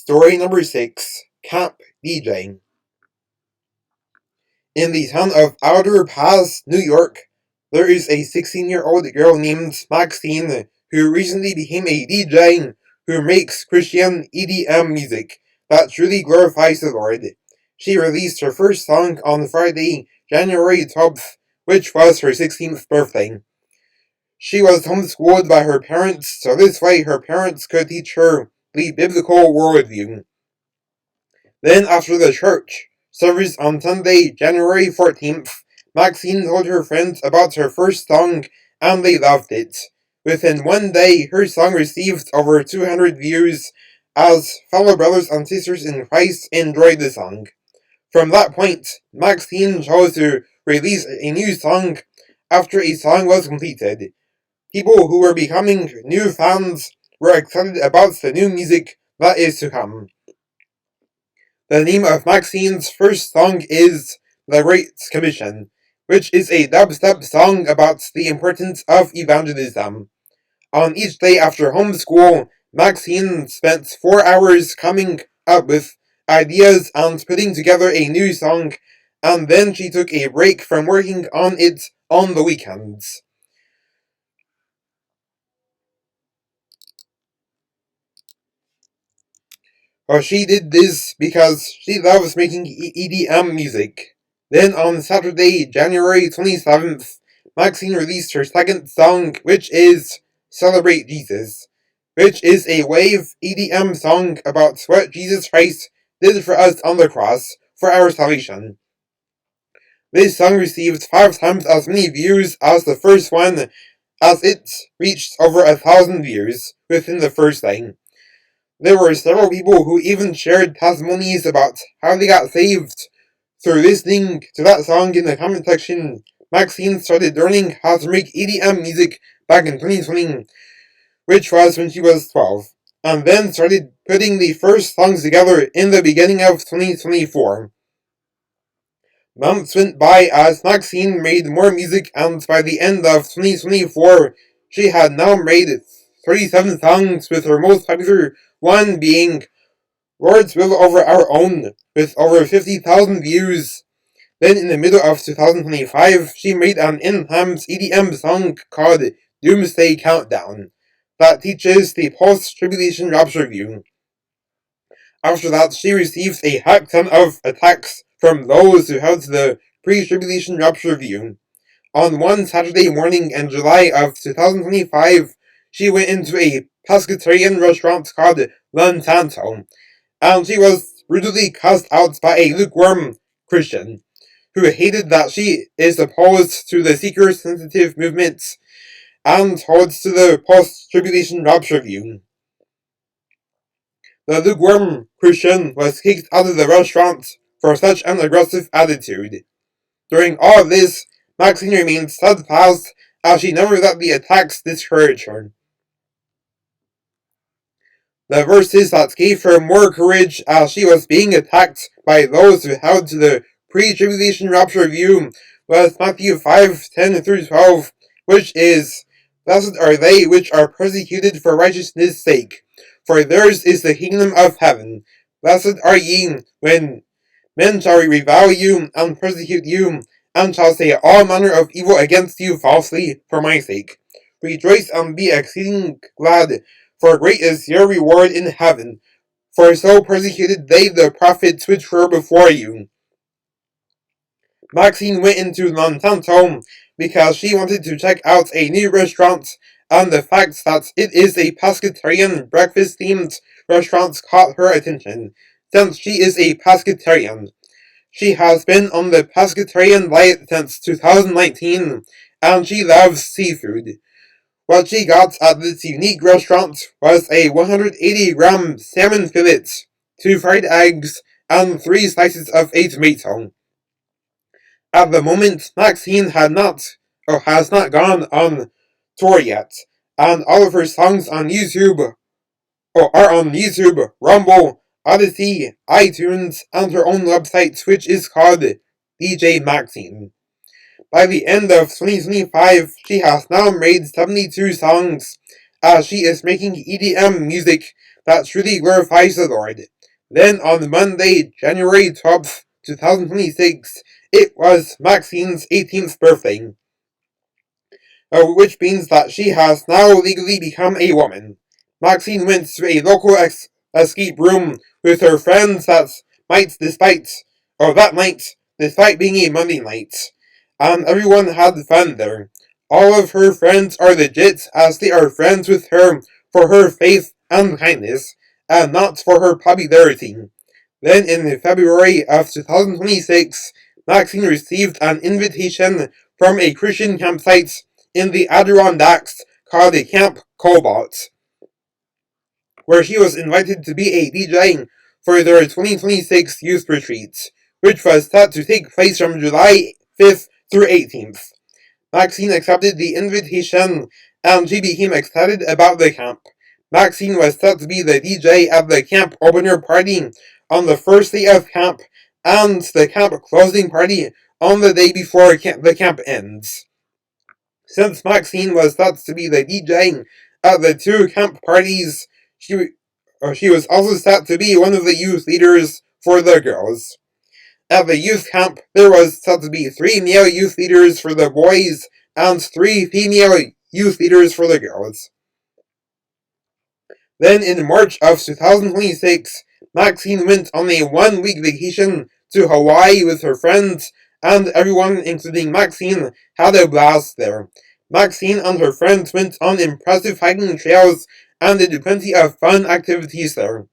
Story number 6, Camp DJing. In the town of Outer Pass, New York, there is a 16-year-old girl named Maxine who recently became a DJ who makes Christian EDM music that truly glorifies the Lord. She released her first song on Friday, January 12th, which was her 16th birthday. She was homeschooled by her parents, so this way her parents could teach her the biblical worldview. Then, after the church service on Sunday, January 14th, Maxine told her friends about her first song, and they loved it. Within one day, her song received over 200 views, as fellow brothers and sisters in Christ enjoyed the song. From that point, Maxine chose to release a new song after a song was completed. People who were becoming new fans were excited about the new music that is to come. The name of Maxine's first song is The Great Commission, which is a dubstep song about the importance of evangelism. On each day after homeschool, Maxine spent 4 hours coming up with ideas and putting together a new song, and then she took a break from working on it on the weekends. She did this because she loves making EDM music. Then on Saturday, January 27th, Maxine released her second song, which is Celebrate Jesus, which is a wave EDM song about what Jesus Christ did for us on the cross for our salvation. This song received 5 times as many views as the first one, as it reached over 1,000 views within the first day. There were several people who even shared testimonies about how they got saved through listening to that song in the comment section. Maxine started learning how to make EDM music back in 2020, which was when she was 12, and then started putting the first songs together in the beginning of 2024. Months went by as Maxine made more music, and by the end of 2024, she had now made 37 songs, with her most popular one being Lord's Will Over Our Own, with over 50,000 views. Then in the middle of 2025, she made an enhanced EDM song called Doomsday Countdown that teaches the post-tribulation rapture view. After that, she received a heck ton of attacks from those who held the pre-tribulation rapture view. On one Saturday morning in July of 2025, she went into a pescatarian restaurant called Lantanto, and she was brutally cast out by a lukewarm Christian, who hated that she is opposed to the seeker-sensitive movements and holds to the post-tribulation rapture view. The lukewarm Christian was kicked out of the restaurant for such an aggressive attitude. During all of this, Maxine remained steadfast, as she never let the attacks discourage her. The verses that gave her more courage as she was being attacked by those who held to the pre-tribulation rapture view was Matthew 5:10-12, which is, Blessed are they which are persecuted for righteousness' sake, for theirs is the kingdom of heaven. Blessed are ye when men shall revile you and persecute you, and shall say all manner of evil against you falsely for my sake. Rejoice and be exceeding glad, for great is your reward in heaven, for so persecuted they the prophets which were before you. Maxine went into Lantanto because she wanted to check out a new restaurant, and the fact that it is a pescatarian breakfast-themed restaurant caught her attention, since she is a pescatarian. She has been on the pescatarian diet since 2019, and she loves seafood. What she got at this unique restaurant was a 180-gram salmon fillet, 2 fried eggs, and 3 slices of a tomato. At the moment, Maxine has not gone on tour yet, and all of her songs on YouTube are on YouTube, Rumble, Odyssey, iTunes, and her own website, which is called DJ Maxine. By the end of 2025, she has now made 72 songs, as she is making EDM music that truly glorifies the Lord. Then on Monday, January 12th, 2026, it was Maxine's 18th birthday, which means that she has now legally become a woman. Maxine went to a local escape room with her friends that night, despite being a Monday night, and everyone had fun there. All of her friends are legit, as they are friends with her for her faith and kindness, and not for her popularity. Then in February of 2026, Maxine received an invitation from a Christian campsite in the Adirondacks called the Camp Cobalt, where she was invited to be a DJ for their 2026 youth retreat, which was set to take place from July 5th through 18th. Maxine accepted the invitation, and she became excited about the camp. Maxine was set to be the DJ at the camp opener party on the first day of camp, and the camp closing party on the day before the camp ends. Since Maxine was set to be the DJ at the two camp parties, she was also set to be one of the youth leaders for the girls. At the youth camp, there was said to be 3 male youth leaders for the boys and 3 female youth leaders for the girls. Then in March of 2026, Maxine went on a 1-week vacation to Hawaii with her friends, and everyone, including Maxine, had a blast there. Maxine and her friends went on impressive hiking trails and did plenty of fun activities there.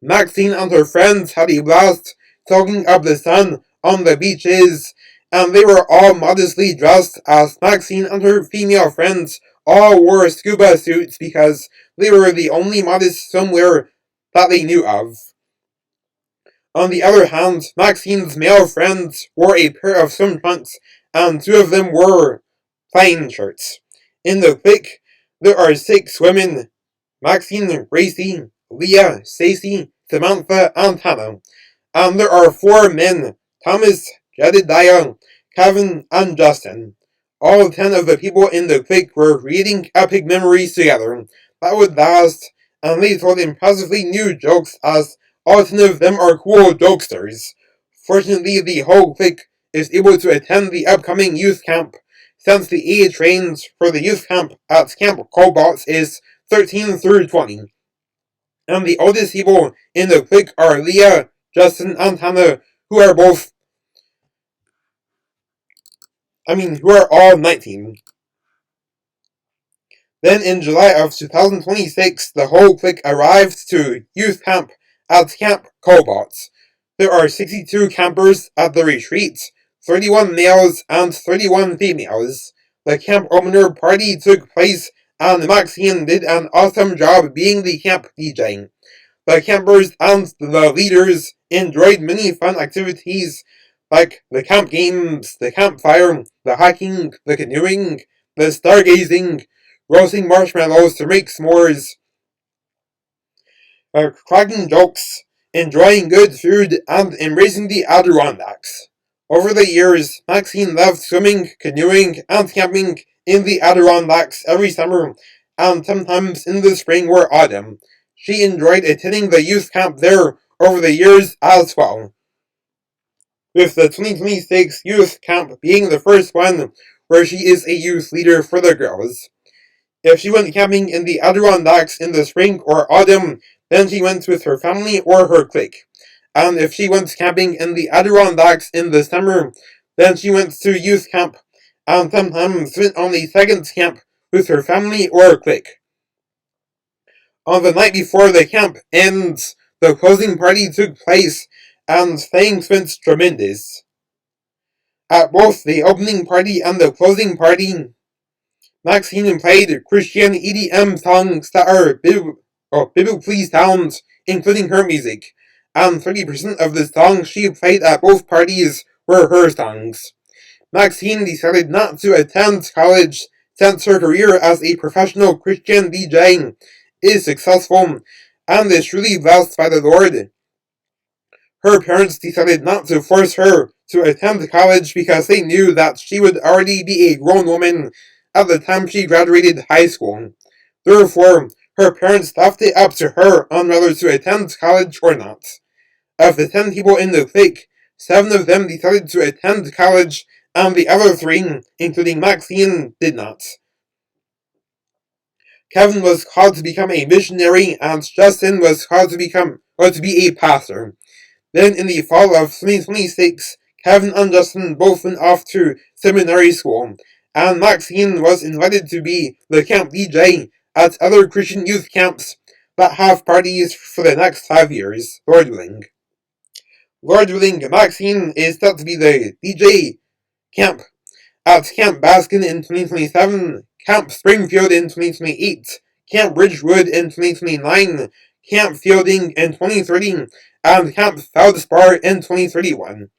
Maxine and her friends had a blast soaking up the sun on the beaches, and they were all modestly dressed, as Maxine and her female friends all wore scuba suits because they were the only modest swimwear that they knew of. On the other hand, Maxine's male friends wore a pair of swim trunks, and 2 of them wore plain shirts. In the clique, there are 6 women: Maxine, Gracie, Leah, Stacy, Samantha, and Hannah. And there are 4 men: Thomas, Jedediah, Kevin, and Justin. All 10 of the people in the clique were creating epic memories together that would last, and they told impressively new jokes, as all 10 of them are cool jokesters. Fortunately, the whole clique is able to attend the upcoming youth camp, since the age range for the youth camp at Camp Cobalt is 13 through 20. And the oldest people in the clique are Leah, Justin, and Hannah, who are all 19. Then in July of 2026, the whole clique arrived to youth camp at Camp Cobalt. There are 62 campers at the retreat, 31 males and 31 females. The camp opener party took place, and Maxine did an awesome job being the camp DJ. The campers and the leaders enjoyed many fun activities like the camp games, the campfire, the hiking, the canoeing, the stargazing, roasting marshmallows to make s'mores, cracking jokes, enjoying good food, and embracing the Adirondacks. Over the years, Maxine loved swimming, canoeing, and camping in the Adirondacks every summer, and sometimes in the spring or autumn. She enjoyed attending the youth camp there over the years as well, with the 2026 youth camp being the first one where she is a youth leader for the girls. If she went camping in the Adirondacks in the spring or autumn, then she went with her family or her clique. And if she went camping in the Adirondacks in the summer, then she went to youth camp, and sometimes went on a second camp with her family or clique. On the night before the camp ends, the closing party took place, and things went tremendous. At both the opening party and the closing party, Maxine played Christian EDM songs that are biblically sound, including her music, and 30% of the songs she played at both parties were her songs. Maxine decided not to attend college since her career as a professional Christian DJ is successful and is truly blessed by the Lord. Her parents decided not to force her to attend college because they knew that she would already be a grown woman at the time she graduated high school. Therefore, her parents left it up to her on whether to attend college or not. Of the 10 people in the clique, 7 of them decided to attend college, and the other 3, including Maxine, did not. Kevin was called to become a missionary, and Justin was called to be a pastor. Then in the fall of 2026, Kevin and Justin both went off to seminary school, and Maxine was invited to be the camp DJ at other Christian youth camps that have parties for the next 5 years, Lord willing. Lord willing, Maxine is set to be the DJ camp at Camp Baskin in 2027, Camp Springfield in 2028, Camp Ridgewood in 2029, Camp Fielding in 2030, and Camp Feldspar in 2031.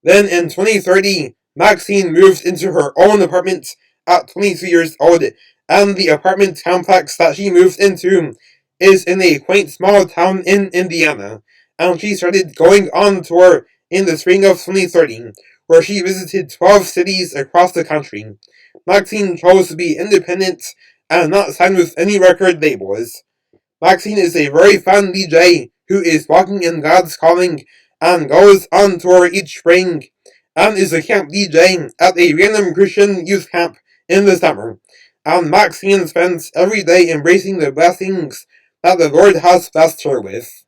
Then in 2030, Maxine moved into her own apartment at 23 years old, and the apartment complex that she moved into is in a quaint small town in Indiana, and she started going on tour in the spring of 2030, where she visited 12 cities across the country. Maxine chose to be independent and not signed with any record labels. Maxine is a very fun DJ who is walking in God's calling and goes on tour each spring, and is a camp DJ at a random Christian youth camp in the summer. And Maxine spends every day embracing the blessings that the Lord has blessed her with.